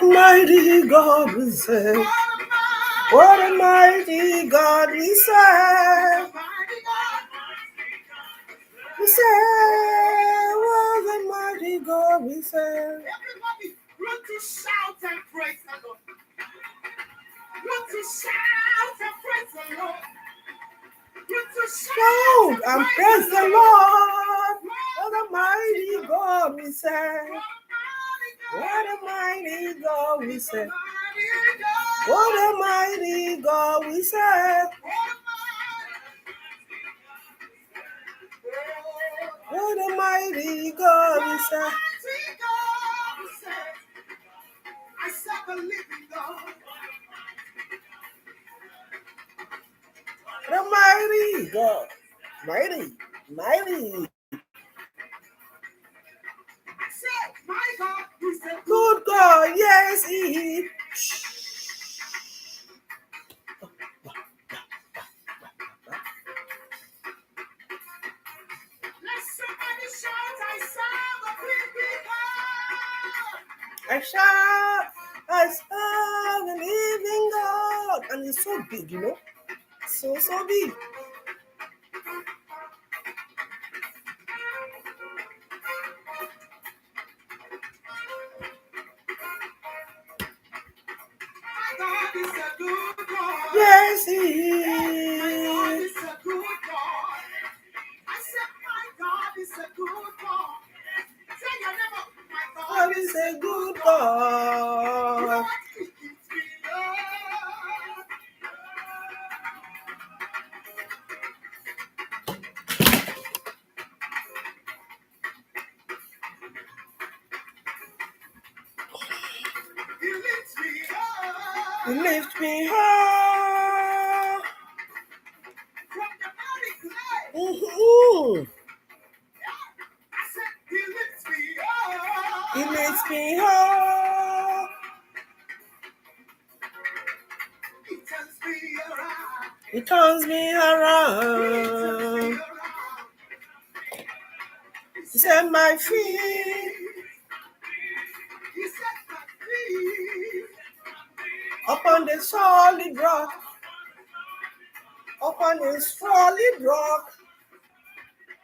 Mighty God we serve. What a mighty God we serve. We serve. What a mighty God we serve. Everybody, run to shout and praise the Lord. Run to shout and praise the Lord. Run to Shout and praise the Lord. What a mighty God we serve. What a mighty God we serve. What a mighty God we serve. What a mighty God we serve. I serve a living God. The mighty God. Mighty. Mighty. My God is a Good God. Yes, He. I serve a living God. And it's so big, you know? So big. God is a good God. Yes, He God is. is a good God. I said, my God is a good God. Say your neighbor, my God God is a good God. You know what? He keeps me up. He lifts me up. He lifts me high. From the mighty clay. Mm-hmm. I said, he lifts me up. He lifts me high. He turns me around. He turns me He turns me around. around. He set my feet He set my feet upon the solid rock. Upon the solid rock.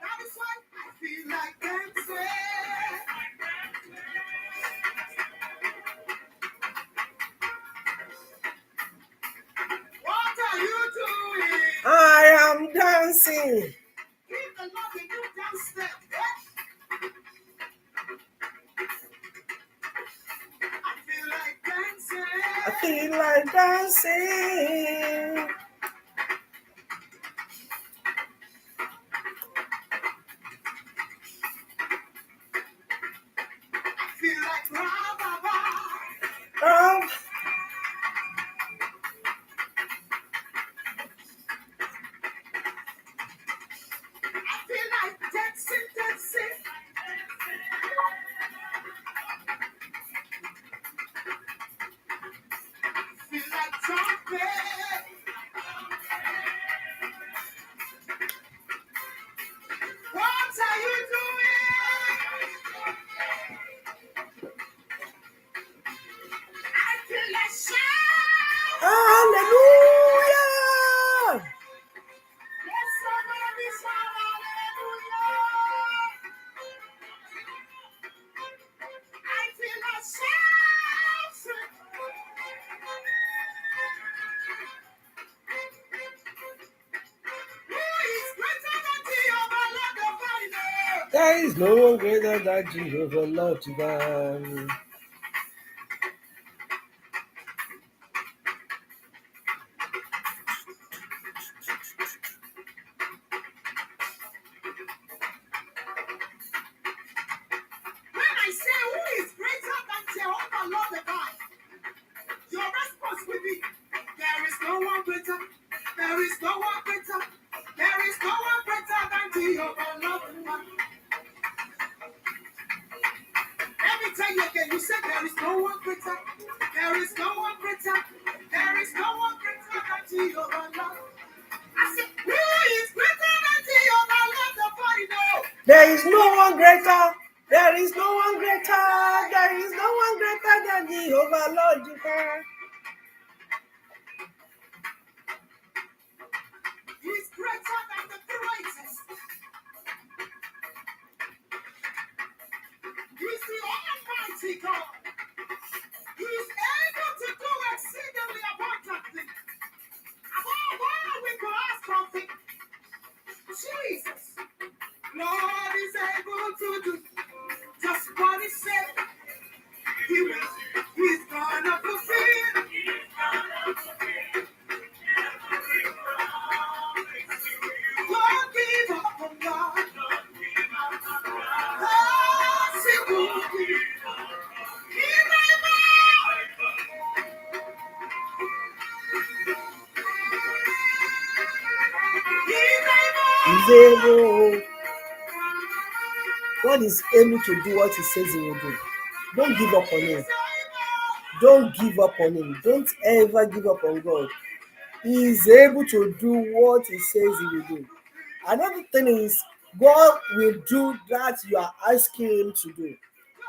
That is why I feel like dancing. What are you doing? I am dancing. Keep the love in you downstairs. I feel like dancing. I feel like dancing. I feel like ra-ba-ba. Um, I feel like dancing, dancing. I feel like jumping. What are you doing? I feel like shouting. hallelujah. Let somebody shout hallelujah. I feel like shouting. Who is greater than Jehovah, Lord the Father? There is no one greater than Jehovah, Lord divine. When I say who is greater than Jehovah, Lord the Father, your response will be, there is no one greater. There is no one greater. There is no one greater than Jehovah, Lord the Father. Let me tell you again, you said there is no one greater. There is no one greater. There is no one greater than Jehovah, Lord. I said, who is greater than Jehovah, Lord the Father? There is no one greater. There is no one greater. There is no one greater than Jehovah, Lord divine. He is greater than the greatest. He is the Almighty God. He is able to do exceedingly abundantly. Above all we could ask of him. Jesus, Lord is able to do just what he said. He will. He's gonna fulfill. Don't give up on God. Cause he will be. He may He's able. God is able to do what He says He will do. Don't give up on Him. Don't give up on Him. Don't ever give up on God. He is able to do what He says He will do. Another thing is, God will do that you are asking Him to do.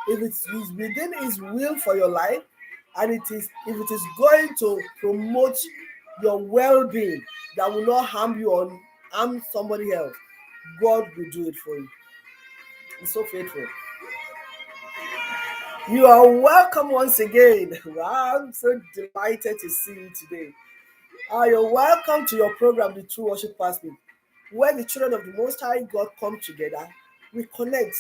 if it's within his will for your life, and if it is going to promote your well-being, that will not harm you or harm somebody else, God will do it for you. He's so faithful. You are welcome once again. I'm so delighted to see you today. You're welcome to your program, The True Worship Pastor, where the children of the Most High God come together. We connect,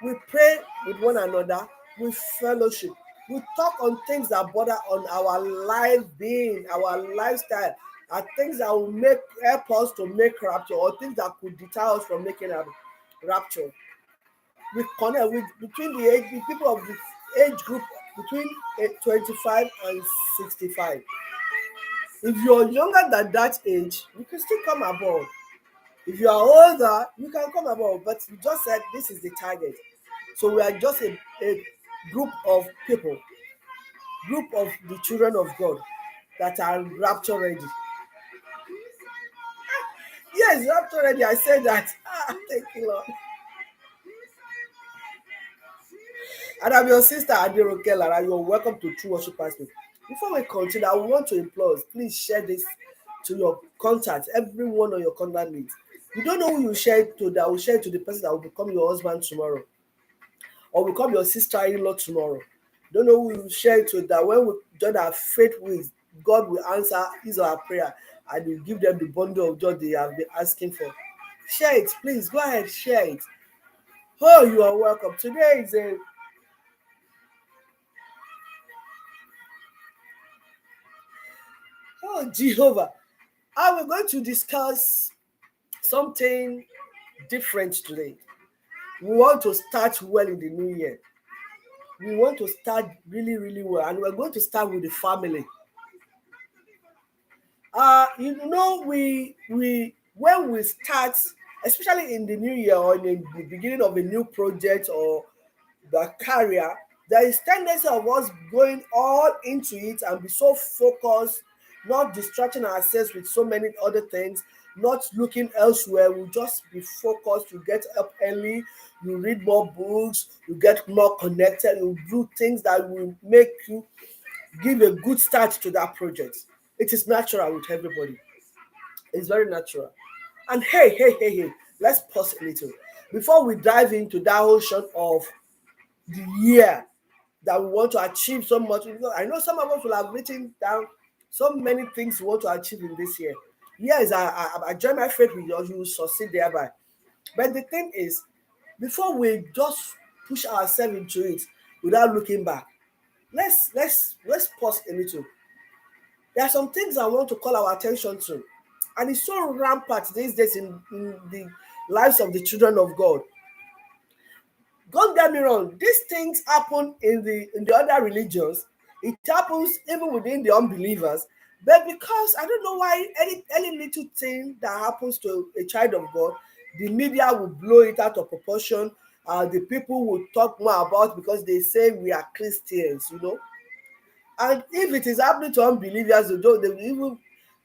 we pray with one another, we fellowship, we talk on things that bother on our life being, our lifestyle, and things that will help us to make rapture, or things that could deter us from making a rapture. We connect with the people of the age group between 25 and 65. If you're younger than that age, you can still come aboard. If you are older, you can come aboard. But we just said this is the target. So we are just a group of people, group of the children of God that are rapture ready. Yes, rapture ready. I said that. Thank you, Lord. And I'm your sister Adero Lara. You're welcome to True Worship Pastor. Before we continue, I want to implore, please share this to your contacts, everyone on your contact list. You don't know who you share it to, that will share it to the person that will become your husband tomorrow, or become your sister-in-law tomorrow. You don't know who you share it to, that when we join our faith with, God will answer his or her prayer, and will give them the bundle of joy they have been asking for. Share it, please. Go ahead, share it. Oh, you are welcome. Today is Jehovah. We're going to discuss something different today. We want to start well in the new year. We want to start really, really well, and we're going to start with the family. When we start, especially in the new year or in the beginning of a new project or the career, there is tendency of us going all into it and be so focused, not distracting ourselves with so many other things, not looking elsewhere. We'll just be focused. You get up early, you read more books, you get more connected, you do things that will make you give a good start to that project. It is natural with everybody. It's very natural. And hey, let's pause a little before we dive into that ocean of the year that we want to achieve so much. I know some of us will have written down so many things we want to achieve in this year. Yes, I join my faith with yours, you will succeed thereby. But the thing is, before we just push ourselves into it without looking back, let's pause a little. There are some things I want to call our attention to, and it's so rampant these days in the lives of the children of God. Don't get me wrong, these things happen in the other religions. It happens even within the unbelievers. But because I don't know why any little thing that happens to a child of God, the media will blow it out of proportion. The people will talk more about, because they say we are Christians. And if it is happening to unbelievers,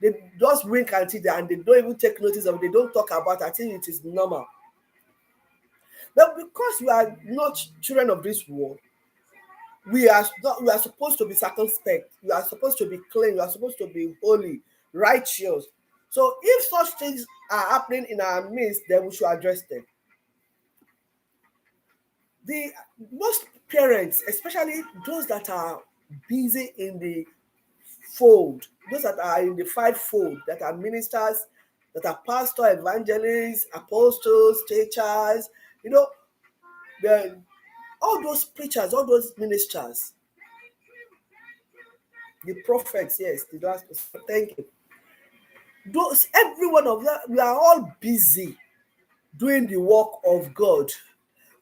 they just wink at it and they don't even take notice of it. They don't talk about it. I think it is normal. But because we are not children of this world, we are supposed to be circumspect. We are supposed to be clean. We are supposed to be holy, righteous. So if such things are happening in our midst, then we should address them. The most parents, especially those that are busy in the fold, those that are in the fivefold, that are ministers, that are pastor, evangelists, apostles, teachers, the all those preachers, all those ministers, the prophets, yes, the last person, thank you. Every one of them, we are all busy doing the work of God.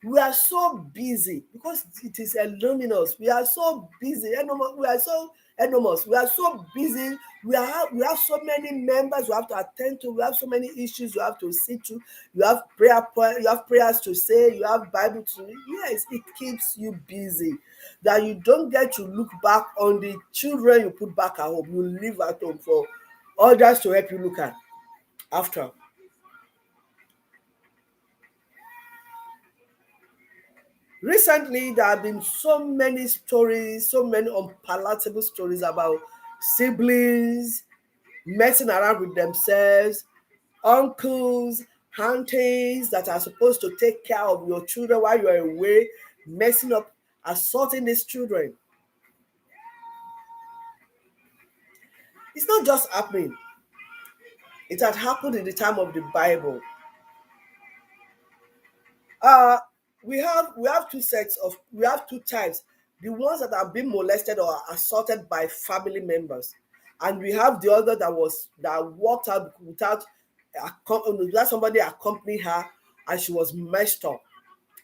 We are so busy because it is illuminous. We are so busy. We are so enormous. We are so busy. We have so many members we have to attend to. We have so many issues you have to see to. You have prayers to say. You have Bible to read. Yes, it keeps you busy. That you don't get to look back on the children you put back at home. You leave at home for others to help you look at after. Recently, there have been so many stories, so many unpalatable stories about siblings messing around with themselves, uncles, aunties that are supposed to take care of your children while you're away, messing up, assaulting these children. It's not just happening. It had happened in the time of the Bible. Uh, we have two types. The ones that are being molested or assaulted by family members, and we have the other that walked out without somebody accompany her, and she was messed up.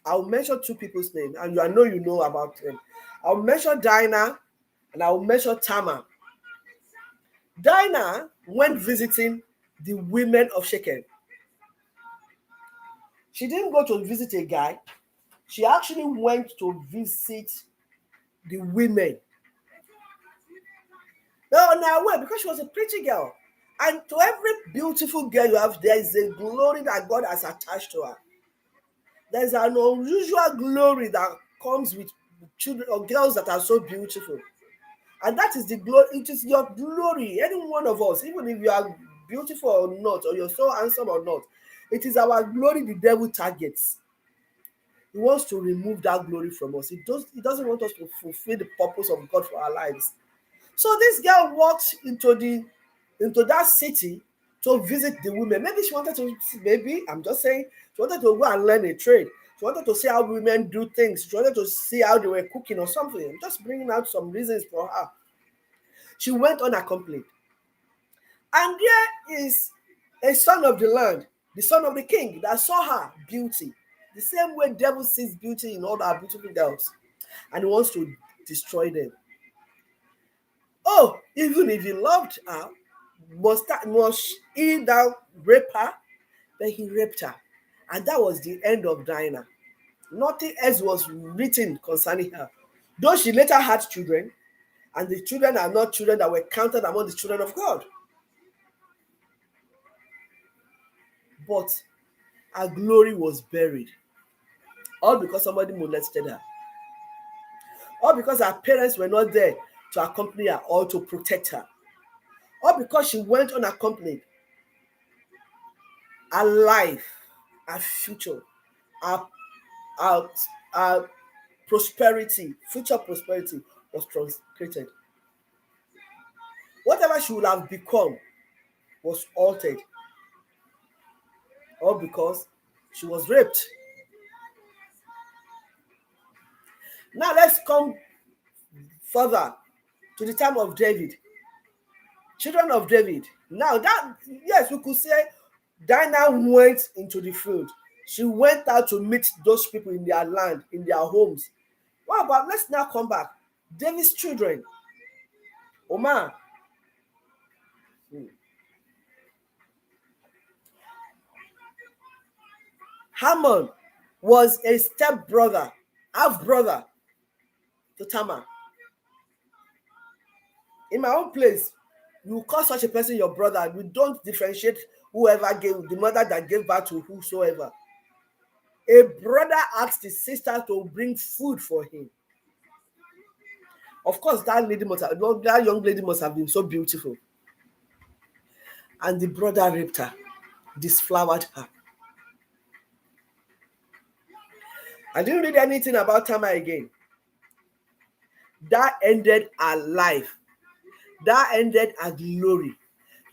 I'll mention two people's names, and you know about them. I'll mention Dinah, and I'll mention Tamar. Dinah went visiting the women of Shechem. She didn't go to visit a guy. She actually went to visit the women. Now, wait, because she was a pretty girl. And to every beautiful girl you have, there is a glory that God has attached to her. There's an unusual glory that comes with children or girls that are so beautiful. And that is the glory. It is your glory. Any one of us, even if you are beautiful or not, or you're so handsome or not, it is our glory the devil targets. He wants to remove that glory from us. He doesn't want us to fulfill the purpose of God for our lives. So this girl walked into that city to visit the women. Maybe she wanted to, I'm just saying, she wanted to go and learn a trade. She wanted to see how women do things. She wanted to see how they were cooking or something. I'm just bringing out some reasons for her. She went unaccompanied. And there is a son of the land, the son of the king, that saw her beauty. The same way devil sees beauty in all our beautiful girls. And he wants to destroy them. Oh, even if he loved her, must he now rape her? Then he raped her. And that was the end of Dinah. Nothing else was written concerning her. Though she later had children, and the children are not children that were counted among the children of God. But her glory was buried. All because somebody molested her. All because her parents were not there to accompany her or to protect her. All because she went unaccompanied. Her life, her future, her prosperity, future prosperity was transcripted. Whatever she would have become was altered. All because she was raped. Now let's come further to the time of David. Children of David. Now that, yes, we could say Dinah went into the field. She went out to meet those people in their land, in their homes. What about, let's now come back. David's children. Omar. Haman was a step-brother, half-brother to Tamar. In my own place, you call such a person your brother. We don't differentiate whoever gave, the mother that gave birth to whosoever. A brother asked his sister to bring food for him. Of course, that young lady must have been so beautiful. And the brother raped her, disflowered her. I didn't read anything about Tamar again. That ended her life. That ended her glory.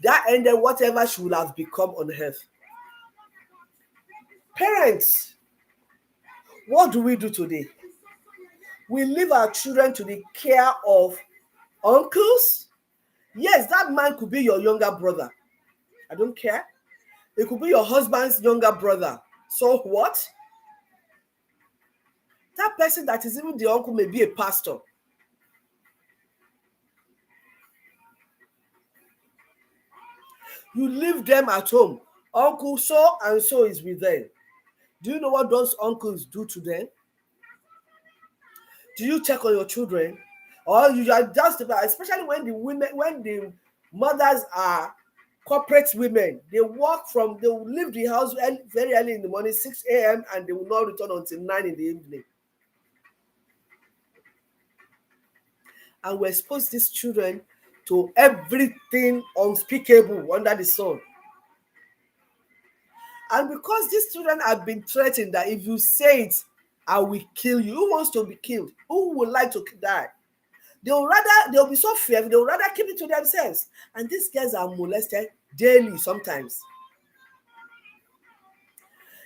That ended whatever she would have become on earth. Parents, what do we do today? We leave our children to the care of uncles. Yes, that man could be your younger brother. I don't care. It could be your husband's younger brother. So what? That person that is even the uncle may be a pastor. You leave them at home. Uncle so and so is with them. Do you know what those uncles do to them? Do you check on your children? Or you are just, especially when the mothers are corporate women, they will leave the house very early in the morning, 6 a.m., and they will not return until 9 in the evening. and we expose these children to everything unspeakable under the sun. And because these children have been threatened that if you say it, I will kill you. Who wants to be killed? Who would like to die? They'll be so fearful, they'll rather keep it to themselves. And these girls are molested daily sometimes.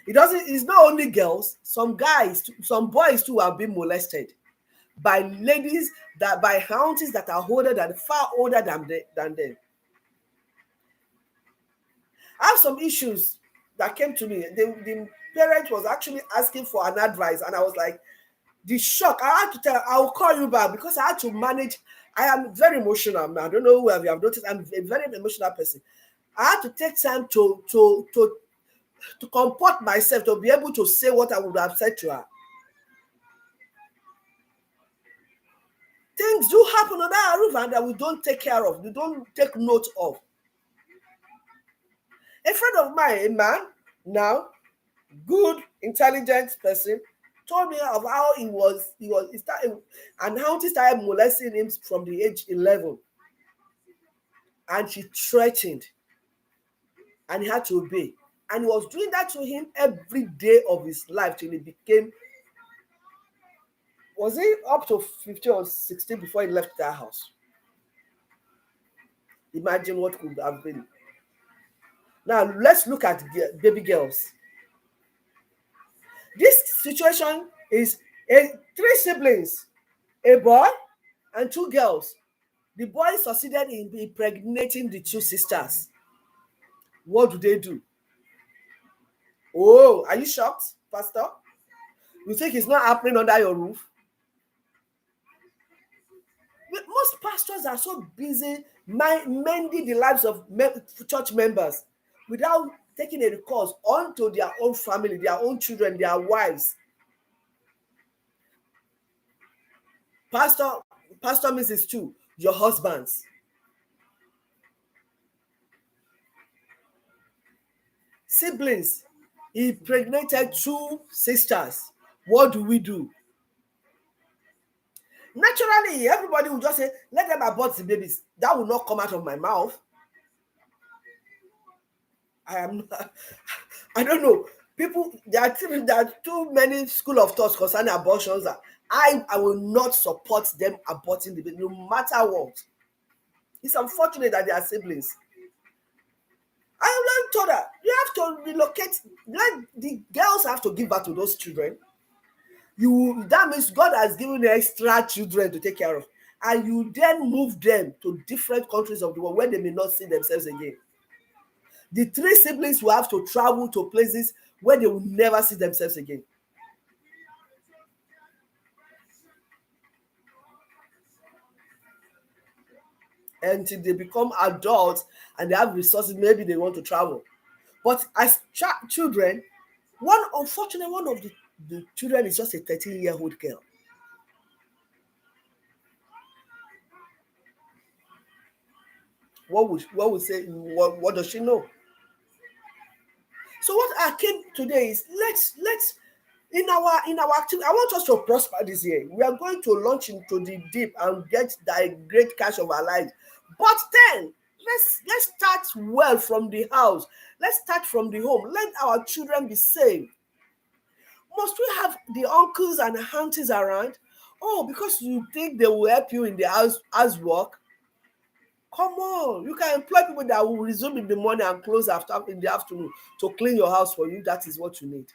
It's not only girls, some guys, some boys too have been molested by ladies, by aunties that are far older than them. I have some issues that came to me. The parent was actually asking for an advice, and I was like, the shock. I had to tell, I'll call you back, because I had to manage. I am very emotional. I don't know whether you have noticed, I'm a very emotional person. I had to take time to comport myself, to be able to say what I would have said to her. Things do happen on that roof and that we don't take care of, we don't take note of. A friend of mine, a man, now, good, intelligent person, told me of how he started, and how he started molesting him from the age 11. And she threatened, and he had to obey. And he was doing that to him every day of his life till he became, was he up to 15 or 16 before he left that house? Imagine what could have been. Now, let's look at baby girls. This situation is 3 siblings, a boy and 2 girls. The boy succeeded in impregnating the 2 sisters. What do? Oh, are you shocked, Pastor? You think it's not happening under your roof? Most pastors are so busy mending the lives of church members without taking a recourse onto their own family, their own children, their wives. Pastor Mrs. too, your husbands. Siblings, he impregnated 2 sisters. What do? Naturally, everybody will just say, let them abort the babies. That will not come out of my mouth. I don't know. People, there are too many school of thoughts concerning abortions that I will not support them aborting the baby, no matter what. It's unfortunate that they are siblings. I have told her, you have to relocate. The girls have to give birth to those children. That means God has given extra children to take care of, and you then move them to different countries of the world where they may not see themselves again. The 3 siblings will have to travel to places where they will never see themselves again. Until they become adults and they have resources, maybe they want to travel. But as children, one of the children is just a 13-year-old girl. What does she know? So what I came today is let's in our activity. I want us to prosper this year. We are going to launch into the deep and get the great cash of our lives. But then let's start well from the house. Let's start from the home. Let our children be saved. Must we have the uncles and aunties around? Oh, because you think they will help you in the house work? Come on, you can employ people that will resume in the morning and close in the afternoon to clean your house for you. That is what you need.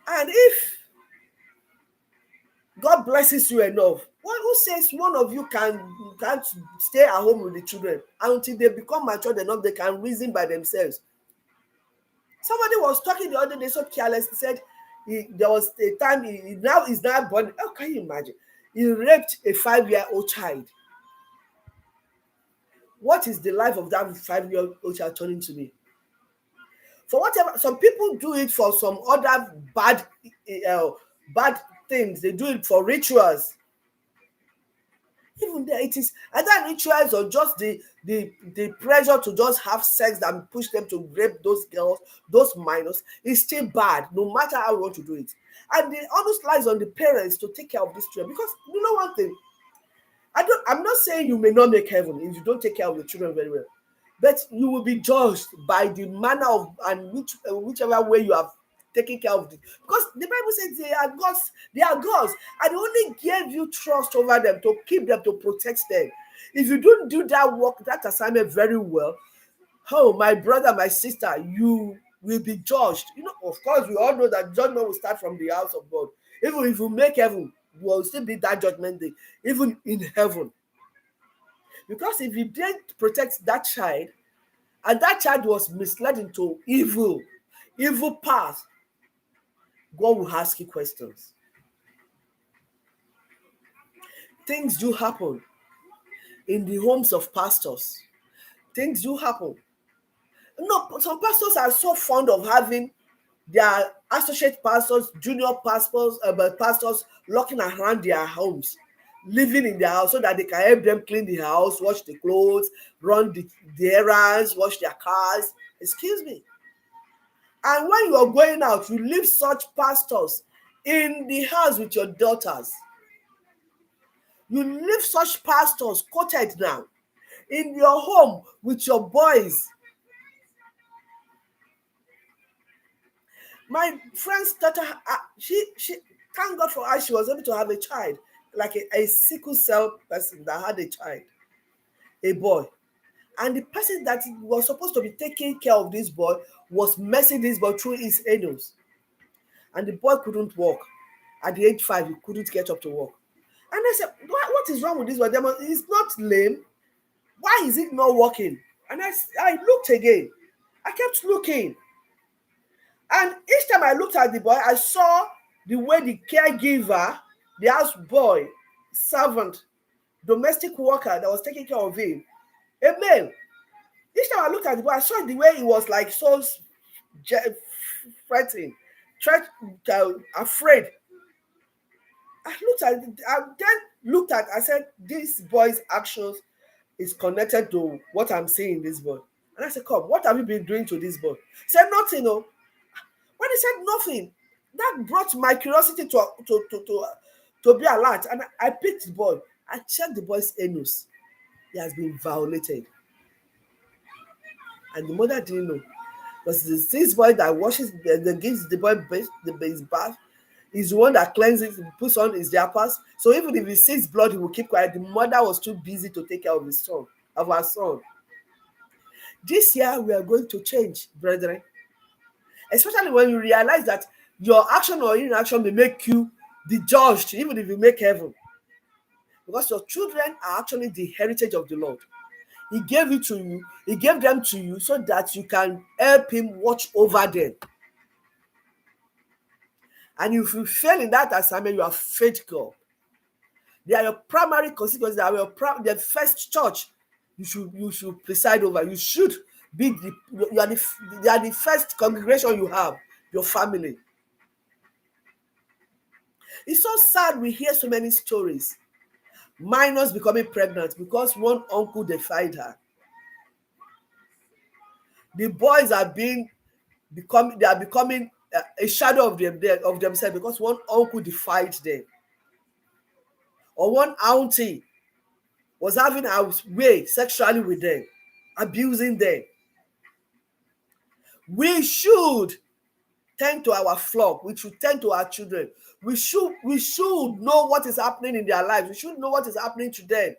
And if God blesses you enough, who says one of you can't stay at home with the children until they become mature enough, they can reason by themselves? Somebody was talking the other day so careless. He said there was a time he's now born. How can you imagine? He raped a 5-year-old child. What is the life of that 5-year-old child turning to be? For whatever, some people do it for some other bad things. They do it for rituals. Even there, it is either rituals or just the pressure to just have sex that push them to rape those girls, those minors. It's still bad, no matter how you want to do it. And the onus lies on the parents to take care of these children. Because you know one thing, I'm not saying you may not make heaven if you don't take care of the children very well, but you will be judged by the manner of and whichever way you have taken care of it. Because the Bible says they are gods, and they only gave you trust over them to keep them, to protect them. If you don't do that work, that assignment very well, oh my brother, my sister, you will be judged. You know, of course, we all know that judgment will start from the house of God. Even if you make heaven, you will still be that judgment day, even in heaven. Because if you didn't protect that child, and that child was misled into evil path, God will ask you questions. Things do happen in the homes of pastors. Things do happen. No, some pastors are so fond of having their associate pastors, junior pastors locking around their homes, living in their house so that they can help them clean the house, wash the clothes, run the errands, wash their cars. Excuse me. And when you are going out, you leave such pastors in the house with your daughters. You leave such pastors quoted now in your home with your boys. My friend's daughter, she thank God for her, she was able to have a child, like a sickle cell person that had a child, a boy. And the person that was supposed to be taking care of this boy was messing this boy through his anus. And the boy couldn't walk. At the age 5, he couldn't get up to walk. And I said, what is wrong with this boy? He's not lame. Why is it not working? And I looked again. I kept looking. And each time I looked at the boy, I saw the way the caregiver, the house boy, servant, domestic worker that was taking care of him, a male. Each time I looked at the boy, I saw the way he was like so frightened, afraid. I said, this boy's actions is connected to what I'm seeing in this boy. And I said, come, what have you been doing to this boy? He said, nothing, no. When he said nothing, that brought my curiosity to be alert. And I picked the boy. I checked the boy's anus. He has been violated. And the mother didn't know. Because this boy that washes, that gives the boy his bath, is the one that cleanses, puts on his diapers. So even if he sees blood, he will keep quiet. The mother was too busy to take care of her son. This year, we are going to change, brethren. Especially when you realize that your action or inaction may make you be judged, even if you make heaven. Because your children are actually the heritage of the Lord. He gave it to you. He gave them to you so that you can help him watch over them. And if you fail in that assignment, you have failed God. They are your primary constituencies. They are the first church you should preside over. You should be they are the first congregation you have, your family. It's so sad we hear so many stories. Minors becoming pregnant because one uncle defied her. The boys are becoming a shadow of themselves because one uncle defied them. Or one auntie was having a way sexually with them, abusing them. We should tend to our flock. We should tend to our children. We should know what is happening in their lives. We should know what is happening to them.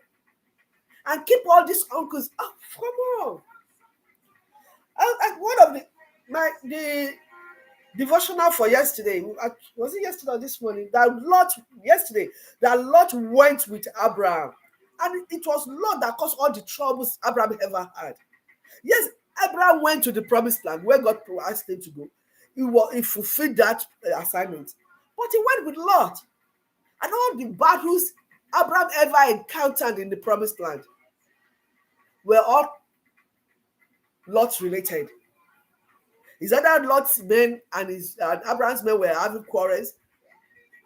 And keep all these uncles. Oh, come on. One of the devotional for yesterday, was it yesterday or this morning? That Lot went with Abraham. And it was Lot that caused all the troubles Abraham ever had. Yes, Abraham went to the promised land where God asked him to go. He fulfilled that assignment. But he went with Lot. And all the battles Abraham ever encountered in the promised land were all Lot related. His other Lot's men and Abraham's men were having quarrels.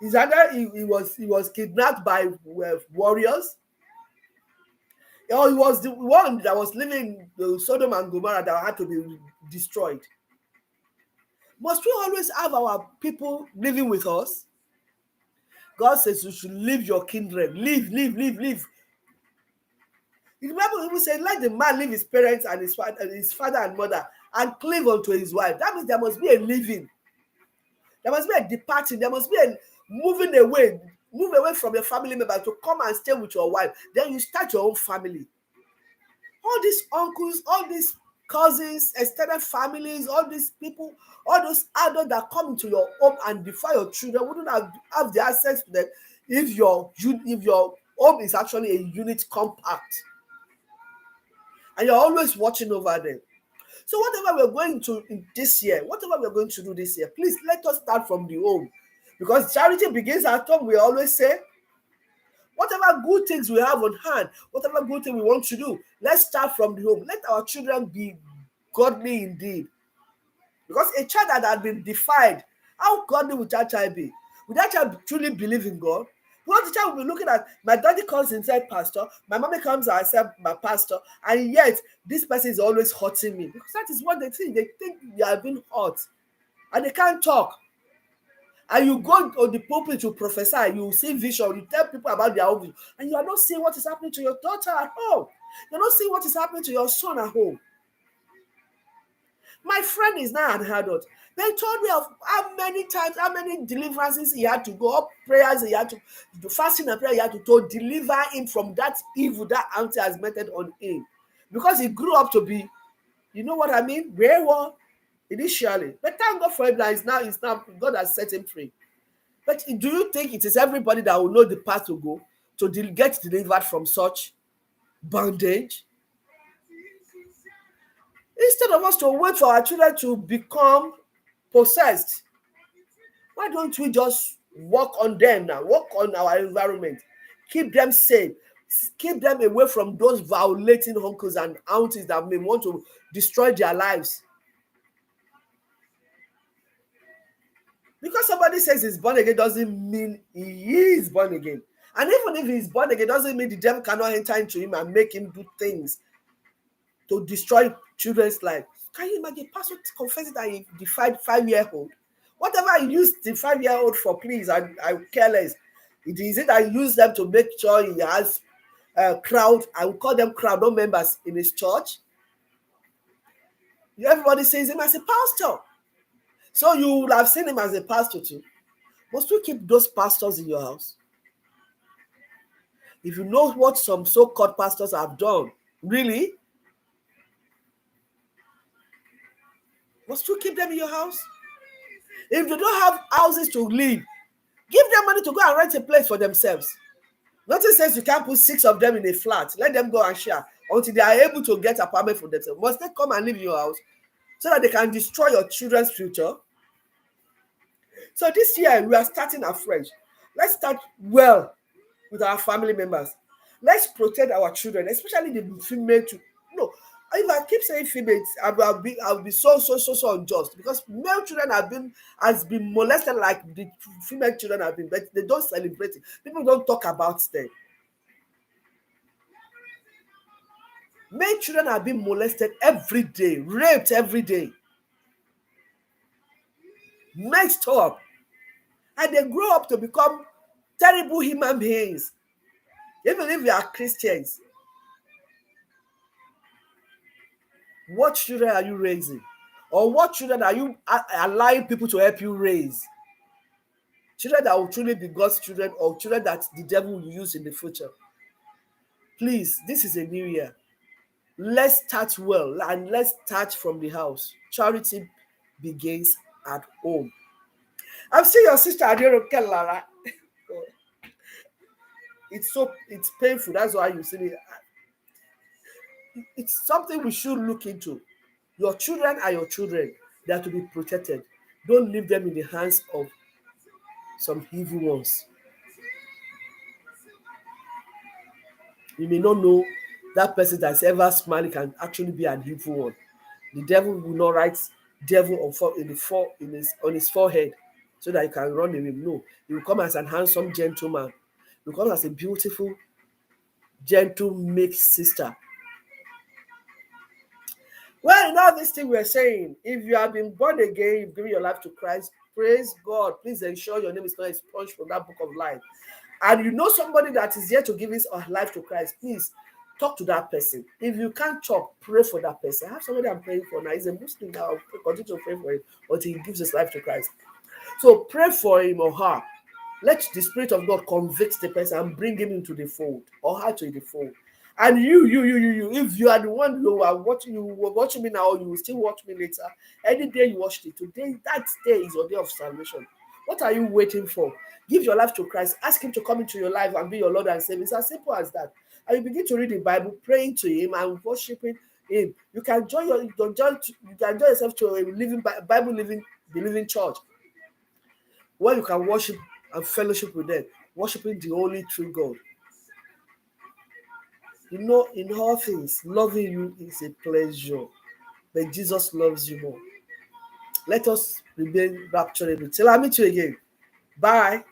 His other he was kidnapped by warriors. Or he was the one that was living in Sodom and Gomorrah that had to be destroyed. Must we always have our people living with us? God says you should leave your kindred. Leave. The Bible even says, let the man leave his parents and his father and mother and cleave unto his wife. That means there must be a living. There must be a departing. There must be a moving away. Move away from your family member to come and stay with your wife. Then you start your own family. All these uncles, all these cousins, extended families, all these people, all those adults that come into your home and defy your children wouldn't have the access to them if your home is actually a unit compact. And you're always watching over them. So whatever we're going to this year, whatever we're going to do this year, please let us start from the home. Because charity begins at home, we always say. Whatever good things we have on hand, whatever good thing we want to do, let's start from the home. Let our children be godly indeed. Because a child that has been defied, how godly would that child be? Would that child truly believe in God? Because the child will be looking at, my daddy calls himself pastor, my mommy comes and says my pastor, and yet this person is always hurting me. Because that is what they think. They think they are being hurt. And they can't talk. And you go on the pulpit to prophesy, you see vision, you tell people about their own vision, and you are not seeing what is happening to your daughter at home. You're not seeing what is happening to your son at home. My friend is now an adult. They told me of how many times, how many deliverances he had to go up, prayers he had to do, fasting and prayer he had to deliver him from that evil that auntie has meted on him. Because he grew up to be, you know what I mean? Very well. Initially, but thank God for him that is now God has set him free. But do you think it is everybody that will know the path to go to get delivered from such bondage? Instead of us to wait for our children to become possessed, why don't we just work on them now, work on our environment, keep them safe, keep them away from those violating uncles and aunties that may want to destroy their lives? Because somebody says he's born again doesn't mean he is born again. And even if he's born again, doesn't mean the devil cannot enter into him and make him do things to destroy children's life. Can you imagine pastor confessing that he defied 5-year-old? Whatever he used the 5-year-old for, please, I'm careless. Is it that he used them to make sure he has a crowd? I will call them crowd, not members in his church. Everybody sees him as a pastor. So you would have seen him as a pastor too. Must you keep those pastors in your house? If you know what some so-called pastors have done, really? Must you keep them in your house? If they don't have houses to live, give them money to go and rent a place for themselves. Nothing says you can't put 6 of them in a flat. Let them go and share until they are able to get an apartment for themselves. Must they come and live in your house so that they can destroy your children's future? So this year, we are starting afresh. Let's start well with our family members. Let's protect our children, especially the female. No, if I keep saying females, I'll be so unjust, because male children has been molested like the female children have been, but they don't celebrate it. People don't talk about them. Male children have been molested every day, raped every day, messed up. And they grow up to become terrible human beings, even if they are Christians. What children are you raising? Or what children are you allowing people to help you raise? Children that will truly be God's children, or children that the devil will use in the future? Please, this is a new year. Let's start well, and let's start from the house. Charity begins at home. I've seen your sister Adero Kellara. It's painful. That's why you see me. It's something we should look into. Your children are your children. They are to be protected. Don't leave them in the hands of some evil ones. You may not know that person that's ever smiling can actually be an evil one. The devil will not write devil on his forehead so that he can run away. No, he will come as an handsome gentleman. He will come as a beautiful, gentle, meek sister. Well, in all this thing we're saying, if you have been born again, you've given your life to Christ, praise God. Please ensure your name is not expunged from that book of life. And you know somebody that is here to give his life to Christ, please talk to that person. If you can't talk, pray for that person. I have somebody I'm praying for now. He's a Muslim now. I'll continue to pray for him until he gives his life to Christ. So pray for him or her. Let the Spirit of God convict the person and bring him into the fold or her to the fold. And you, if you are the one who are watching, you were watching me now, or you will still watch me later. Any day you watched it, today, that day is your day of salvation. What are you waiting for? Give your life to Christ. Ask him to come into your life and be your Lord and Savior. It's as simple as that. And you begin to read the Bible, praying to him and worshiping him. You can join yourself to a living Bible believing church where you can worship and fellowship with them, worshiping the only true God. You know, in all things, loving you is a pleasure, but Jesus loves you more. Let us remain rapturable. Till I meet you again. Bye.